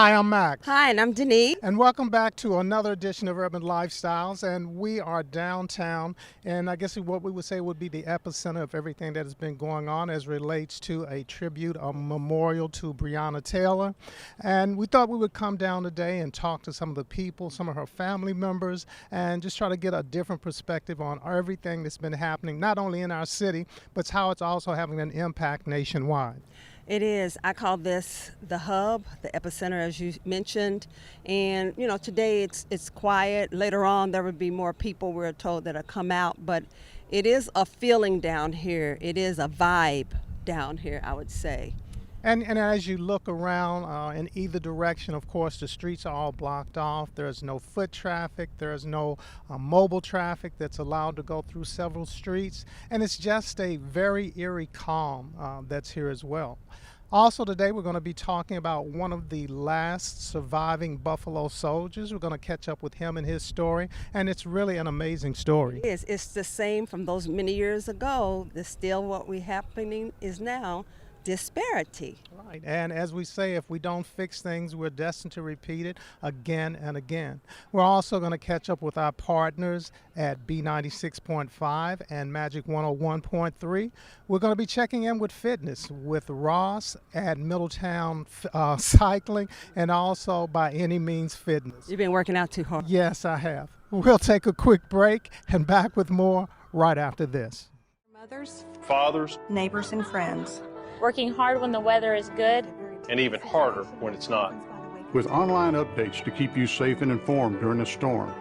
Hi, I'm Max. Hi, and I'm Denise. And welcome back to another edition of Urban Lifestyles. And we are downtown, and I guess what we would say would be the epicenter of everything that has been going on as relates to a tribute, a memorial to Breonna Taylor. And we thought we would come down today and talk to some of the people, some of her family members, and just try to get a different perspective on everything that's been happening, not only in our city, but how it's also having an impact nationwide. It is. I call this the hub, the epicenter, as you mentioned. And today it's quiet. Later on, there will be more people, we're told, that'll come out. But it is a feeling down here. It is a vibe down here, I would say. And as you look around in either direction, of course, the streets are all blocked off. There's no foot traffic. There's no mobile traffic that's allowed to go through several streets. And it's just a very eerie calm that's here as well. Also today, we're going to be talking about one of the last surviving Buffalo soldiers. We're going to catch up with him and his story. And it's really an amazing story. It is. It's the same from those many years ago. It's still what we happening is now. Disparity. Right, and as we say, if we don't fix things, we're destined to repeat it again and again. We're also going to catch up with our partners at B96.5 and Magic 101.3. We're going to be checking in with fitness with Ross at Middletown Cycling and also By Any Means Fitness. You've been working out too hard. Yes, I have. We'll take a quick break and back with more right after this. Mothers, fathers, neighbors, and friends. Working hard when the weather is good, and even harder when it's not. With online updates to keep you safe and informed during the storm.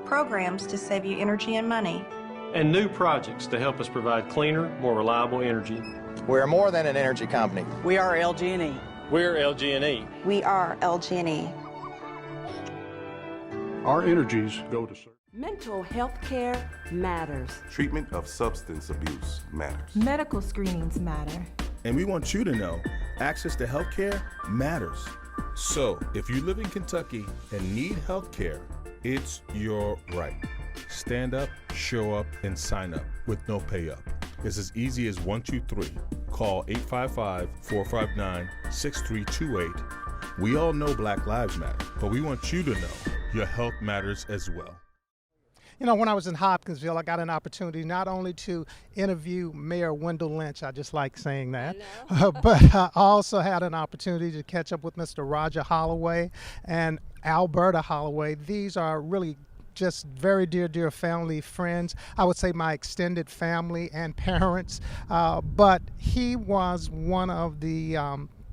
Programs to save you energy and money. And new projects to help us provide cleaner, more reliable energy. We're more than an energy company. We are LG&E. We're LG&E. We are LG&E. Our energies go to serve. Mental health care matters. Treatment of substance abuse matters. Medical screenings matter. And we want you to know access to health care matters. So if you live in Kentucky and need health care, it's your right. Stand up, show up, and sign up with no pay up. It's as easy as 123. Call 855-459-6328. We all know Black Lives Matter, but we want you to know your health matters as well. You know, when I was in Hopkinsville, I got an opportunity not only to interview Mayor Wendell Lynch, I just like saying that, but I also had an opportunity to catch up with Mr. Roger Holloway and Alberta Holloway. These are really just very dear family friends. I would say my extended family and parents, but he was one of the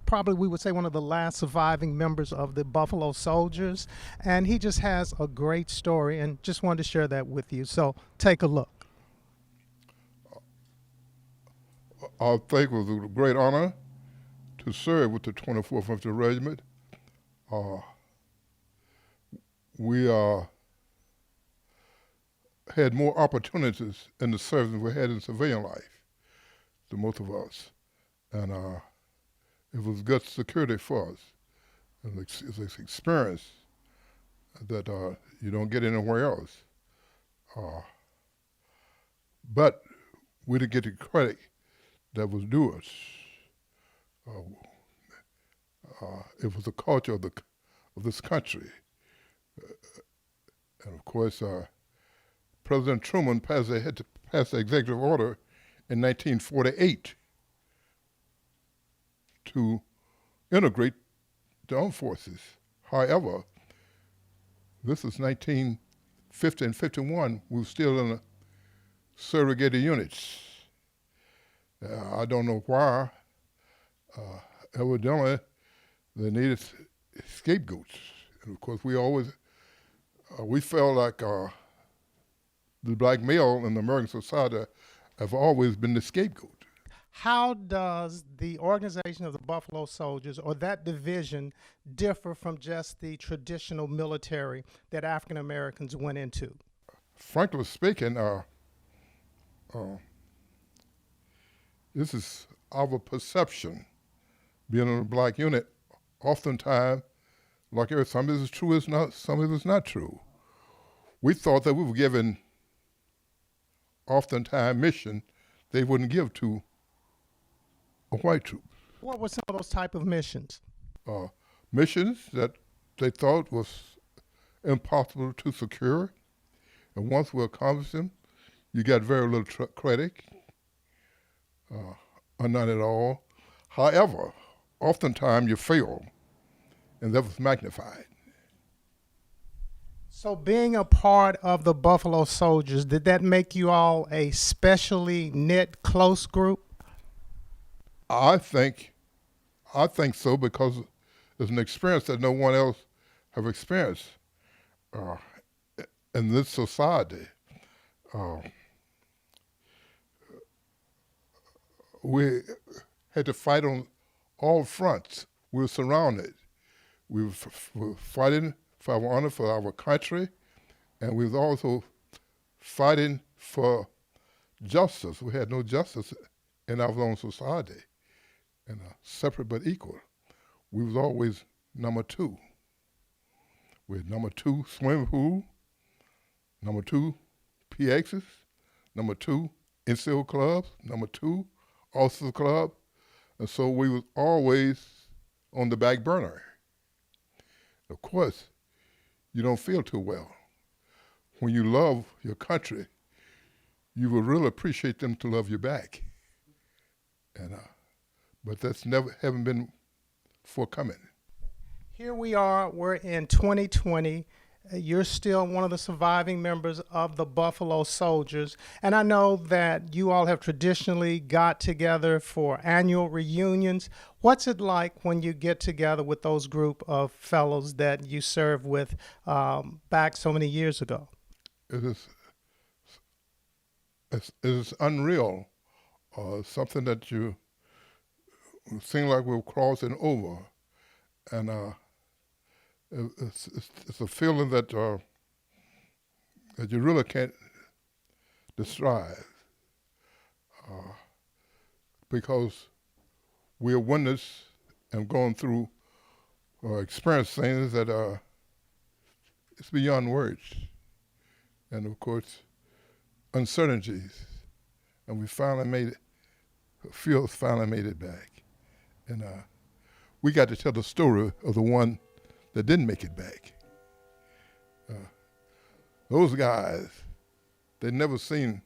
probably we would say one of the last surviving members of the Buffalo Soldiers, and he just has a great story and just wanted to share that with you. So take a look. I think it was a great honor to serve with the 24th Infantry Regiment. We had more opportunities in the service than we had in civilian life, the most of us, and it was good security for us. It's an experience that you don't get anywhere else. But we didn't get the credit that was due us. It was the culture of this country. And of course, President Truman had to pass the executive order in 1948 to integrate the armed forces. However, this is 1950 and 51. We were still in the segregated units. I don't know why. Evidently, they needed scapegoats. And of course, we felt like the black male in the American society have always been the scapegoat. How does the organization of the Buffalo Soldiers or that division differ from just the traditional military that African Americans went into? Frankly speaking, this is our perception. Being in a black unit, oftentimes, like some of it is true, some of it is not true. We thought that we were given oftentimes mission they wouldn't give to a white troop. What were some of those type of missions? missions that they thought was impossible to secure. And once we accomplished them, you got very little credit, or none at all. However, oftentimes you fail, and that was magnified. So being a part of the Buffalo Soldiers, did that make you all a specially knit, close group? I think so, because it's an experience that no one else have experienced in this society. We had to fight on all fronts. We were surrounded. We were fighting for our honor, for our country, and we were also fighting for justice. We had no justice in our own society, and separate but equal. We was always number two. We had number two swimming pool, number two PXs, number two NCO clubs, number two officers club, and so we was always on the back burner. Of course, you don't feel too well. When you love your country, you will really appreciate them to love you back. And but that's haven't been forthcoming. Here we are, we're in 2020. You're still one of the surviving members of the Buffalo Soldiers. And I know that you all have traditionally got together for annual reunions. What's it like when you get together with those group of fellows that you served with back so many years ago? It is unreal, something that you seem like we're crossing over. And it's a feeling that that you really can't describe, because we are witness and going through experience things that it's beyond words, and of course uncertainties, and we finally made it. Phil finally made it back, and we got to tell the story of the one that didn't make it back. Those guys, they'd never seen,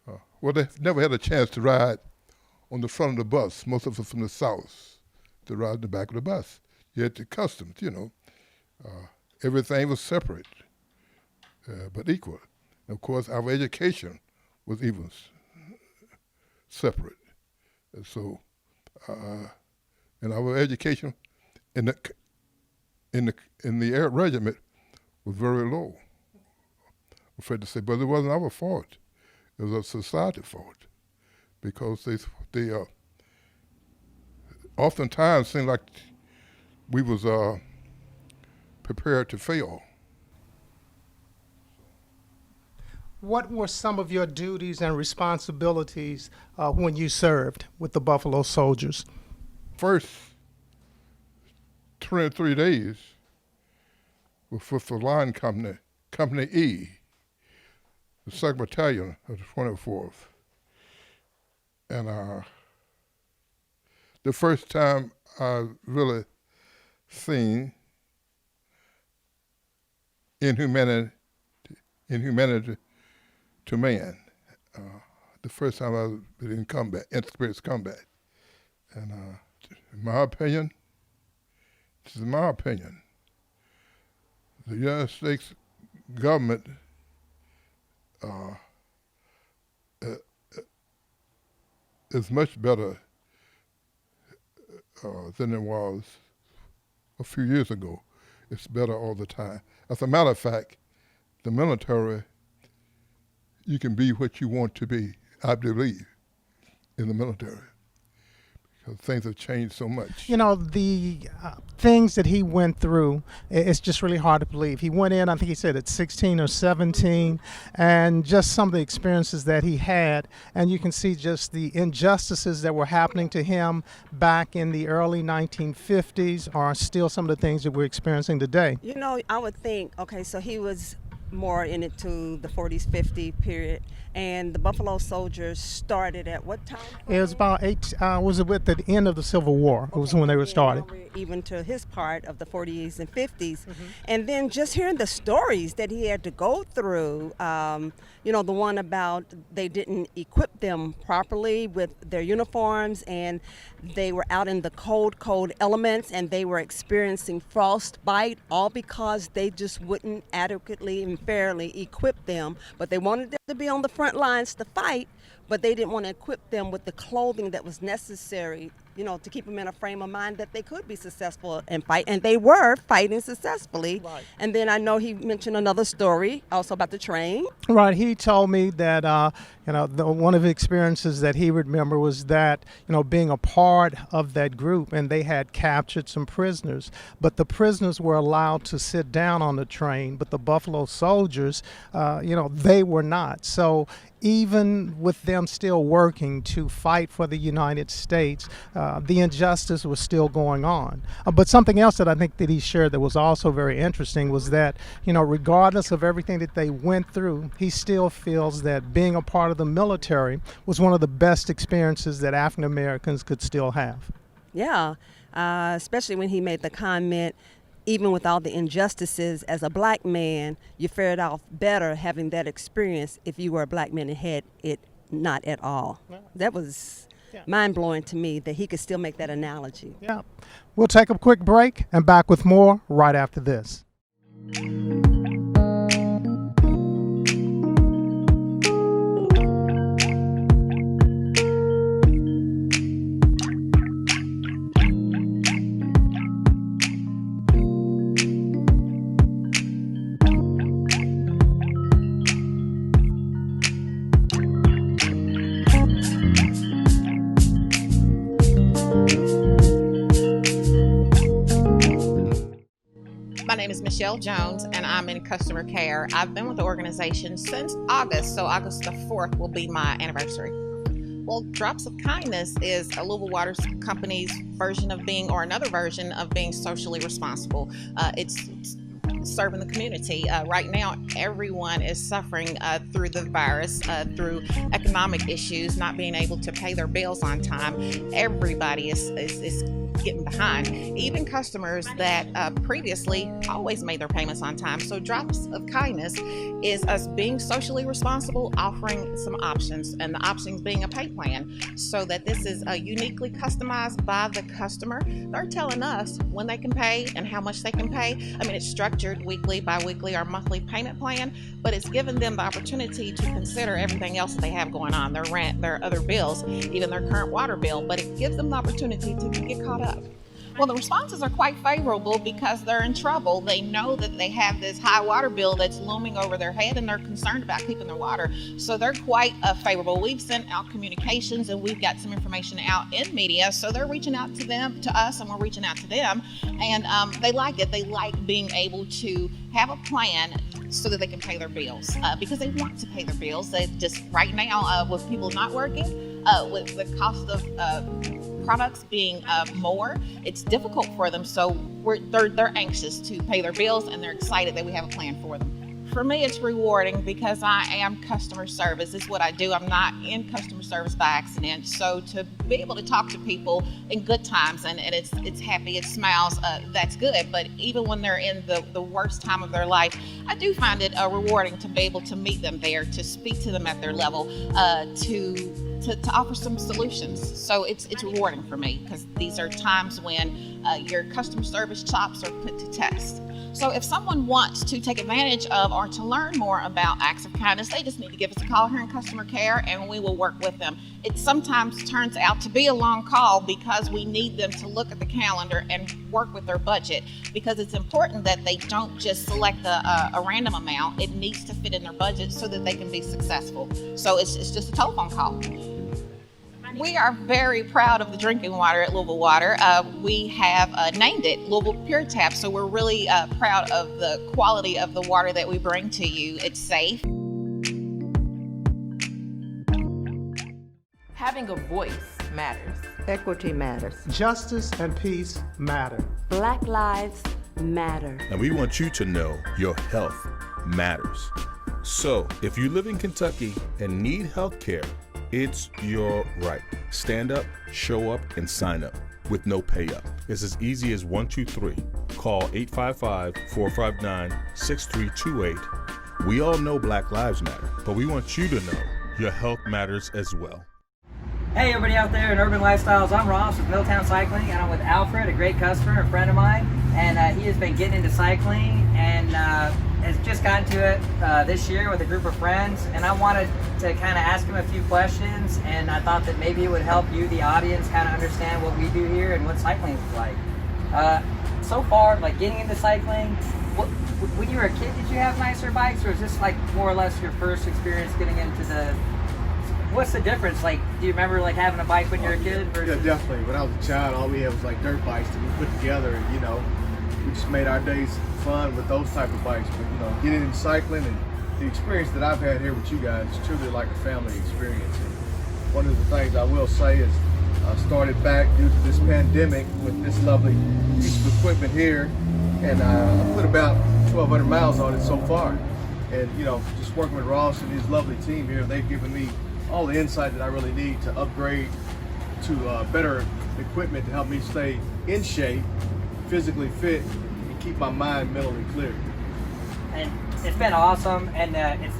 they never had a chance to ride on the front of the bus. Most of us from the South, to ride in the back of the bus. You had the customs, everything was separate, but equal. And of course, our education was even separate. And so, and our education in the air regiment was very low. I'm afraid to say, but it wasn't our fault. It was a society fault, because they oftentimes seemed like we was prepared to fail. What were some of your duties and responsibilities when you served with the Buffalo Soldiers? First 23 days was with the line company, Company E, the 2nd Battalion of the 24th. And the first time I really seen inhumanity to man. The first time I was in combat, in-experience combat. And in my opinion, this is my opinion, the United States government is much better than it was a few years ago. It's better all the time. As a matter of fact, the military, you can be what you want to be, I believe, in the military, because things have changed so much. The things that he went through, it's just really hard to believe. He went in, I think he said at 16 or 17, and just some of the experiences that he had, and you can see just the injustices that were happening to him back in the early 1950s are still some of the things that we're experiencing today. I would think, okay, so he was more into the 40s, 50s period. And the Buffalo Soldiers started at what time? It was about was it at the end of the Civil War? It was when they were started. Even to his part of the 40s and 50s. And then just hearing the stories that he had to go through, the one about they didn't equip them properly with their uniforms, and they were out in the cold elements, and they were experiencing frostbite, all because they just wouldn't adequately and fairly equip them. But they wanted them to be on the front lines to fight, but they didn't want to equip them with the clothing that was necessary, to keep them in a frame of mind that they could be successful and fight. And they were fighting successfully. Right. And then I know he mentioned another story also about the train. Right. He told me that, one of the experiences that he remember was that, being a part of that group, and they had captured some prisoners, but the prisoners were allowed to sit down on the train, but the Buffalo Soldiers, they were not. So even with them still working to fight for the United States, the injustice was still going on. But something else that I think that he shared that was also very interesting was that, regardless of everything that they went through, he still feels that being a part of the military was one of the best experiences that African Americans could still have. Yeah, especially when he made the comment, even with all the injustices, as a black man, you fared off better having that experience if you were a black man and had it not at all. That was mind-blowing to me that he could still make that analogy. Yeah. We'll take a quick break and back with more right after this. My name is Michelle Jones, and I'm in customer care. I've been with the organization since August, so August the 4th will be my anniversary. Well, Drops of Kindness is a Louisville Water Company's version of being, or another version of being socially responsible. It's serving the community. Right now, everyone is suffering through the virus, through economic issues, not being able to pay their bills on time. Everybody is getting behind, even customers that previously always made their payments on time. So Drops of Kindness is us being socially responsible, offering some options, and the options being a pay plan, so that this is uniquely customized by the customer. They're telling us when they can pay and how much they can pay. I mean, it's structured weekly, bi-weekly, or monthly payment plan, but it's given them the opportunity to consider everything else that they have going on, their rent, their other bills, even their current water bill, but it gives them the opportunity to get caught up. Well, the responses are quite favorable because they're in trouble. They know that they have this high water bill that's looming over their head, and they're concerned about keeping their water. So they're quite favorable. We've sent out communications, and we've got some information out in media. So they're reaching out to us, and we're reaching out to them. And they like it. They like being able to have a plan so that they can pay their bills, because they want to pay their bills. They just, right now, with people not working, with the cost of products being more, it's difficult for them. So they're anxious to pay their bills, and they're excited that we have a plan for them. For me, it's rewarding because I am customer service. It's what I do. I'm not in customer service by accident. So to be able to talk to people in good times, and it's happy, it smiles, that's good. But even when they're in the worst time of their life, I do find it rewarding to be able to meet them there, to speak to them at their level, to offer some solutions. So it's rewarding for me, because these are times when your customer service chops are put to test. So if someone wants to take advantage of or to learn more about acts of kindness, they just need to give us a call here in customer care, and we will work with them. It sometimes turns out to be a long call because we need them to look at the calendar and work with their budget, because it's important that they don't just select a random amount. It needs to fit in their budget so that they can be successful. So it's just a telephone call. We are very proud of the drinking water at Louisville Water. We have named it Louisville Pure Tap, so we're really proud of the quality of the water that we bring to you. It's safe. Having a voice matters. Equity matters. Justice and peace matter. Black lives matter. And we want you to know your health matters. So, if you live in Kentucky and need health care, it's your right. Stand up, show up, and sign up with no pay up. It's as easy as 1, 2, 3. Call 855-459-6328. We all know Black Lives Matter, but we want you to know your health matters as well. Hey everybody out there in Urban Lifestyles, I'm Ross with Milltown Cycling, and I'm with Alfred, a great customer, a friend of mine, and he has been getting into cycling and has just gotten to it this year with a group of friends, and I wanted to kind of ask him a few questions, and I thought that maybe it would help you, the audience, kind of understand what we do here and what cycling is like. So far, like getting into cycling, when you were a kid, did you have nicer bikes, or is this like more or less your first experience getting into the... What's the difference? Like, do you remember like having a bike when you were a kid? Versus... Yeah, definitely. When I was a child, all we had was like dirt bikes that we put together, and we just made our days fun with those type of bikes. But getting into cycling and the experience that I've had here with you guys is truly like a family experience. And one of the things I will say is I started back due to this pandemic with this lovely piece of equipment here, and I put about 1,200 miles on it so far. And just working with Ross and his lovely team here, they've given me all the insight that I really need to upgrade to better equipment to help me stay in shape, physically fit, and keep my mind mentally clear. And it's been awesome, and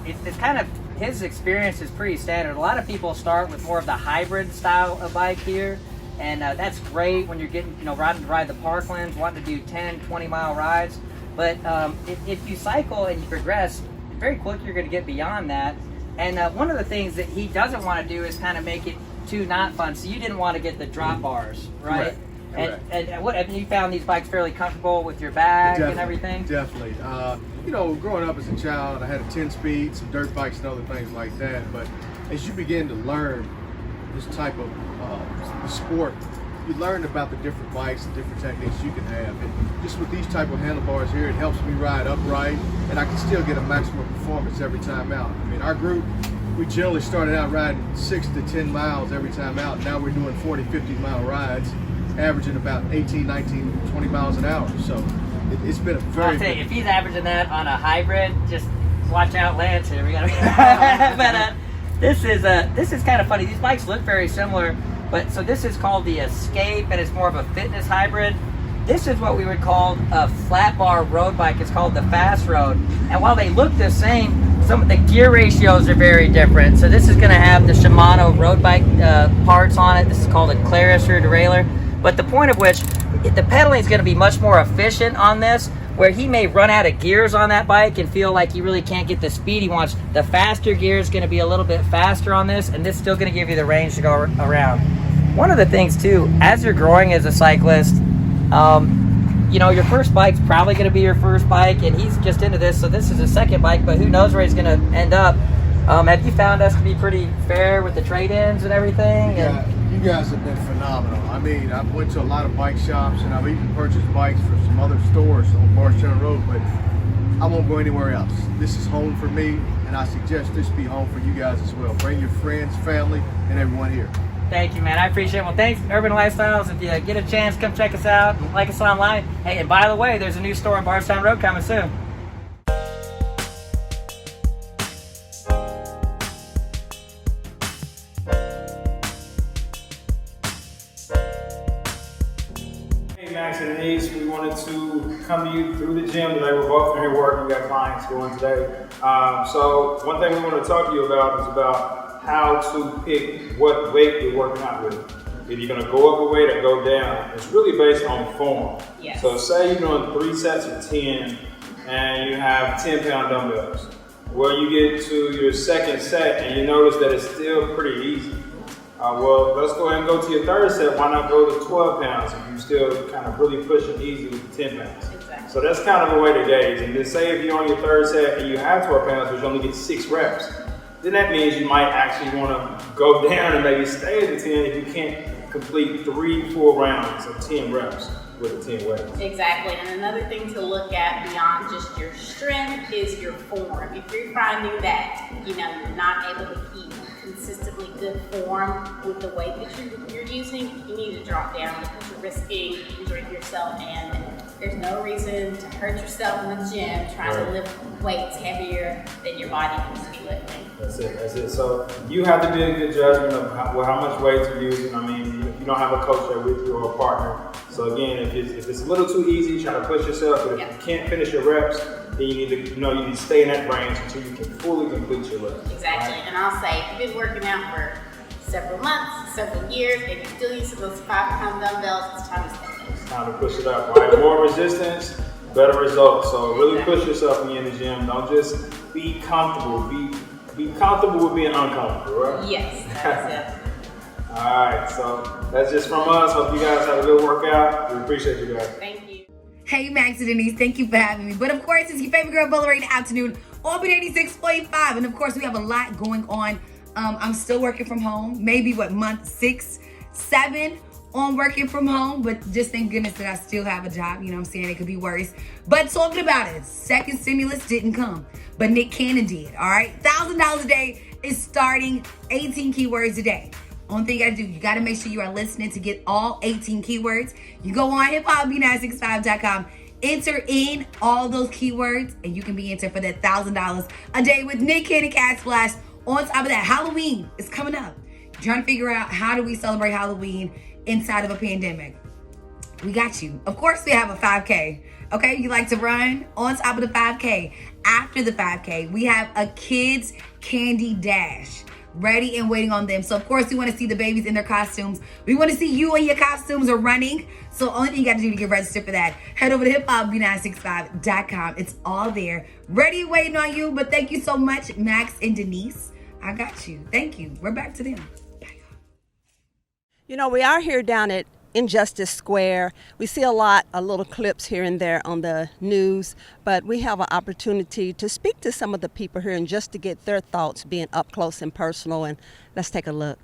it's kind of, his experience is pretty standard. A lot of people start with more of the hybrid style of bike here, and that's great when you're getting, ride the parklands, wanting to do 10, 20-mile rides. But if you cycle and you progress, very quick you're going to get beyond that. And one of the things that he doesn't want to do is kind of make it too not fun. So you didn't want to get the drop bars, right? Correct. And what have you found these bikes fairly comfortable with your bag and everything? Definitely. Growing up as a child, I had a 10-speed, some dirt bikes and other things like that. But as you begin to learn this type of sport, you learn about the different bikes and different techniques you can have. And just with these type of handlebars here, it helps me ride upright, and I can still get a maximum performance every time out. I mean, our group, we generally started out riding 6 to 10 miles every time out. Now we're doing 40, 50-mile rides, averaging about 18, 19, 20 miles an hour. So it's been a very... I'll tell you, if he's averaging that on a hybrid, just watch out, Lance here. We gotta... But this is kind of funny. These bikes look very similar. But so this is called the Escape, and it's more of a fitness hybrid. This is what we would call a flat bar road bike. It's called the Fast Road. And while they look the same, some of the gear ratios are very different. So this is going to have the Shimano road bike parts on it. This is called a Claris rear derailleur. But the point of which, the pedaling is going to be much more efficient on this, where he may run out of gears on that bike and feel like he really can't get the speed he wants. The faster gear is going to be a little bit faster on this, and this is still going to give you the range to go around. One of the things too, as you're growing as a cyclist, your first bike's probably going to be your first bike, and he's just into this, so this is his second bike, but who knows where he's going to end up. Have you found us to be pretty fair with the trade-ins and everything? Yeah, you guys have been phenomenal. I mean, I've went to a lot of bike shops, and I've even purchased bikes for some other stores on Bardstown Road, but I won't go anywhere else. This is home for me, and I suggest this be home for you guys as well. Bring your friends, family, and everyone here. Thank you, man. I appreciate it. Well, thanks, Urban Lifestyles. If you get a chance, come check us out. Like us online. Hey, and by the way, there's a new store on Bardstown Road coming soon. Hey, Max and Denise, we wanted to come to you through the gym today. We're both in here working. We got clients going today. So one thing we want to talk to you about is about how to pick what weight you're working out with. If you're going to go up a weight or go down, it's really based on form. Yes. So say you're doing 3 sets of 10 and you have 10-pound dumbbells. Well, you get to your second set and you notice that it's still pretty easy. Well, let's go ahead and go to your third set. Why not go to 12 pounds if you still kind of really pushing easy with the 10 pounds? Exactly. So that's kind of a way to gauge. And then say if you're on your third set and you have 12 pounds, but you only get 6 reps, then that means you might actually want to go down and maybe stay at the 10 if you can't complete 3 full rounds of 10 reps with the 10 weights. Exactly, and another thing to look at beyond just your strength is your form. If you're finding that you're not able to keep consistently good form with the weight that you're using, you need to drop down because you're risking injuring yourself and There's no reason to hurt yourself in the gym trying to lift weights heavier than your body needs to be lifting. That's it. So you have to be a good judgment of how much weight you're using. I mean, you don't have a coach there with you or a partner. So again, if it's a little too easy, try to push yourself. But if you can't finish your reps, then you need to stay in that range until you can fully complete your reps. Exactly. Right? And I'll say, if you've been working out for several months, several years, and you're still using those 5-pound dumbbells, it's time to step in. It's time to push it up, right? More resistance, better results. So really push yourself when you're in the gym. Don't just be comfortable. Be comfortable with being uncomfortable, right? Yes, that's it. All right, so that's just from us. Hope you guys have a good workout. We appreciate you guys. Thank you. Hey, Max and Denise, thank you for having me. But of course, it's your favorite girl, Bella, in the afternoon, Orbit 86.5. And of course, we have a lot going on. I'm still working from home, maybe month 6, 7 on working from home, but just thank goodness that I still have a job. You know what I'm saying? It could be worse. But talking about it, second stimulus didn't come, but Nick Cannon did, all right? $1,000 a day is starting, 18 keywords a day. Only thing you gotta do, you gotta make sure you are listening to get all 18 keywords. You go on hiphopb965.com, enter in all those keywords, and you can be entered for that $1,000 a day with Nick Cannon Cat Splash. On top of that, Halloween is coming up. You're trying to figure out how do we celebrate Halloween inside of a pandemic. We got you. Of course, we have a 5K. Okay, you like to run? On top of the 5K. After the 5K, we have a kids candy dash ready and waiting on them. So of course, we want to see the babies in their costumes. We want to see you in your costumes or running. So only thing you got to do to get registered for that, head over to hiphopb965.com. It's all there, ready and waiting on you. But thank you so much, Max and Denise. I got you. Thank you. We're back to them. You know, we are here down at Injustice Square. We see a little clips here and there on the news, but we have an opportunity to speak to some of the people here and just to get their thoughts being up close and personal. And let's take a look.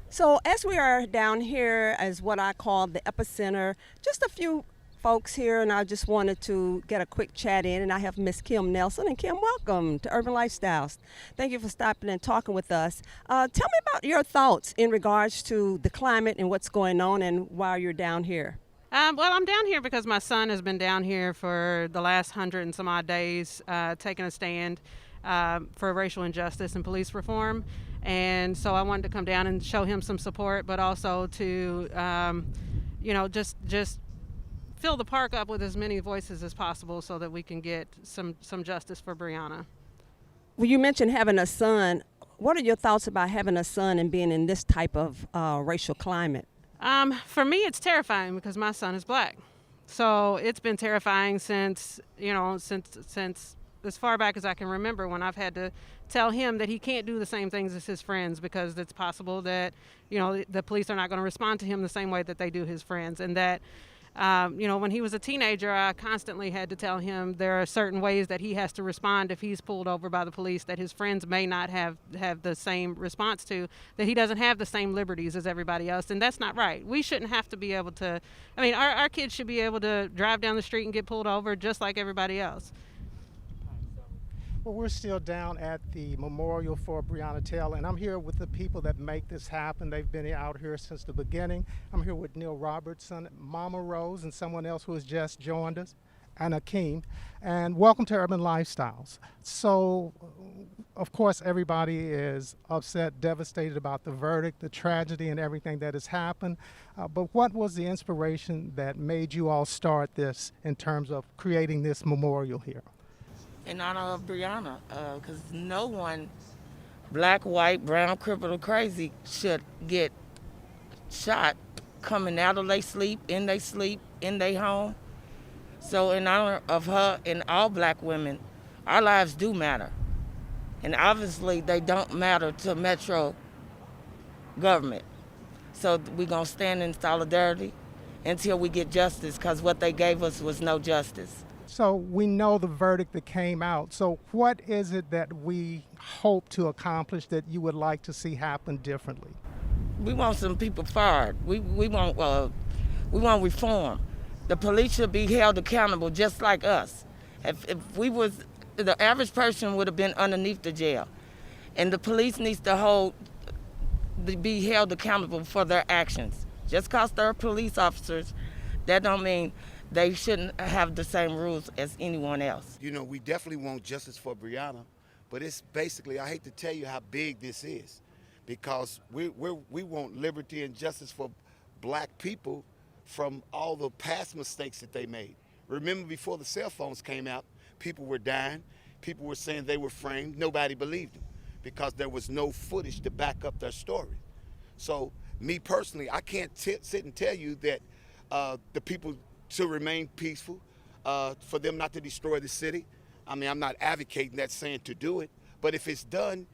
So as we are down here as what I call the epicenter, just a few folks here, and I just wanted to get a quick chat in, and I have Miss Kim Nelson. And Kim, welcome to Urban Lifestyles. Thank you for stopping and talking with us. Tell me about your thoughts in regards to the climate and what's going on and why you're down here. Well, I'm down here because my son has been down here for the last 100 and some odd days, taking a stand for racial injustice and police reform. And so I wanted to come down and show him some support, but also to, just fill the park up with as many voices as possible so that we can get some justice for Breonna. Well, you mentioned having a son. What are your thoughts about having a son and being in this type of racial climate? For me, it's terrifying because my son is black. So it's been terrifying since as far back as I can remember, when I've had to tell him that he can't do the same things as his friends because it's possible that, the police are not going to respond to him the same way that they do his friends. And that when he was a teenager, I constantly had to tell him there are certain ways that he has to respond if he's pulled over by the police that his friends may not have the same response to, that he doesn't have the same liberties as everybody else. And that's not right. We shouldn't have to be able to, our kids should be able to drive down the street and get pulled over just like everybody else. Well, we're still down at the memorial for Breonna Taylor, and I'm here with the people that make this happen. They've been out here since the beginning. I'm here with Neil Robertson, Mama Rose, and someone else who has just joined us, and Akeem. And welcome to Urban Lifestyles. So, of course, everybody is upset, devastated about the verdict, the tragedy, and everything that has happened. But what was the inspiration that made you all start this in terms of creating this memorial here? In honor of Breonna, because no one, black, white, brown, crippled, or crazy, should get shot coming out of their sleep, in their home. So in honor of her and all black women, our lives do matter. And obviously they don't matter to Metro government. So we're going to stand in solidarity until we get justice, because what they gave us was no justice. So we know the verdict that came out. So what is it that we hope to accomplish that you would like to see happen differently? We want some people fired. We want reform. The police should be held accountable just like us. If we was, the average person would have been underneath the jail. And the police needs to be held accountable for their actions. Just because they're police officers, that don't mean they shouldn't have the same rules as anyone else. You know, we definitely want justice for Breonna, but it's basically, I hate to tell you how big this is, because we want liberty and justice for black people from all the past mistakes that they made. Remember, before the cell phones came out, people were dying, people were saying they were framed, nobody believed them because there was no footage to back up their story. So me personally, I can't sit and tell you that the people should remain peaceful, for them not to destroy the city. I mean, I'm not advocating that, saying to do it, but if it's done,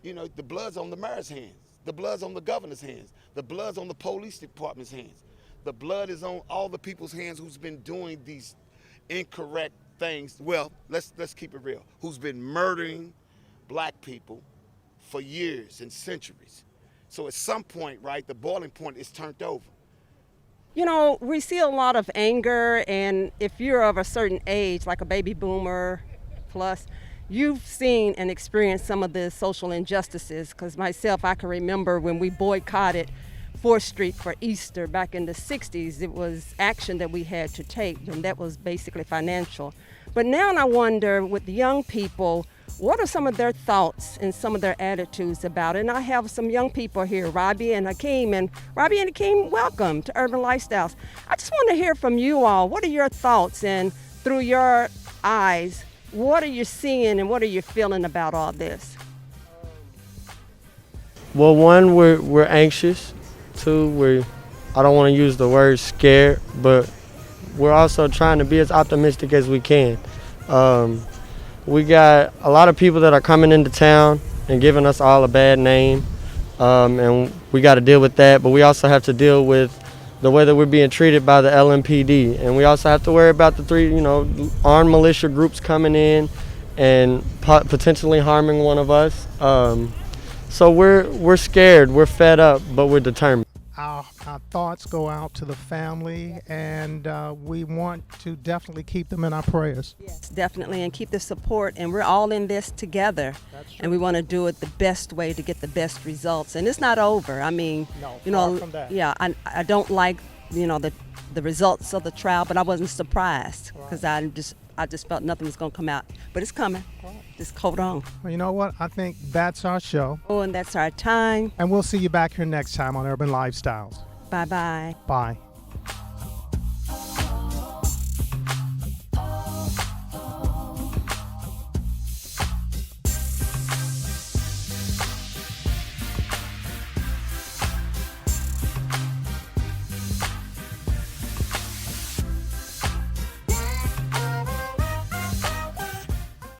you know, the blood's on the mayor's hands, the blood's on the governor's hands, the blood's on the police department's hands, the blood is on all the people's hands who's been doing these incorrect things. Well, let's keep it real. Who's been murdering black people for years and centuries. So at some point, right, the boiling point is turned over. You know, we see a lot of anger, and if you're of a certain age, like a baby boomer plus, you've seen and experienced some of the social injustices. Because myself, I can remember when we boycotted 4th Street for Easter back in the 60s. It was action that we had to take, and that was basically financial. But now I wonder, with the young people, what are some of their thoughts and some of their attitudes about it? And I have some young people here, Robbie and Hakeem. And Robbie and Hakeem, welcome to Urban Lifestyles. I just want to hear from you all. What are your thoughts? And through your eyes, what are you seeing and what are you feeling about all this? Well, one, we're anxious. Two, I don't want to use the word scared, but we're also trying to be as optimistic as we can. We got a lot of people that are coming into town and giving us all a bad name, and we got to deal with that. But we also have to deal with the way that we're being treated by the LMPD, and we also have to worry about the 3, armed militia groups coming in and potentially harming one of us. So we're scared, we're fed up, but we're determined. Our thoughts go out to the family, and we want to definitely keep them in our prayers. Yes, definitely, and keep the support. And we're all in this together, and we want to do it the best way to get the best results. And it's not over. I mean, far from that. Yeah, I don't like the results of the trial, but I wasn't surprised because I just felt nothing was going to come out. But it's coming. Just hold on. Well, you know what? I think that's our show. Oh, and that's our time. And we'll see you back here next time on Urban Lifestyles. Bye-bye. Bye.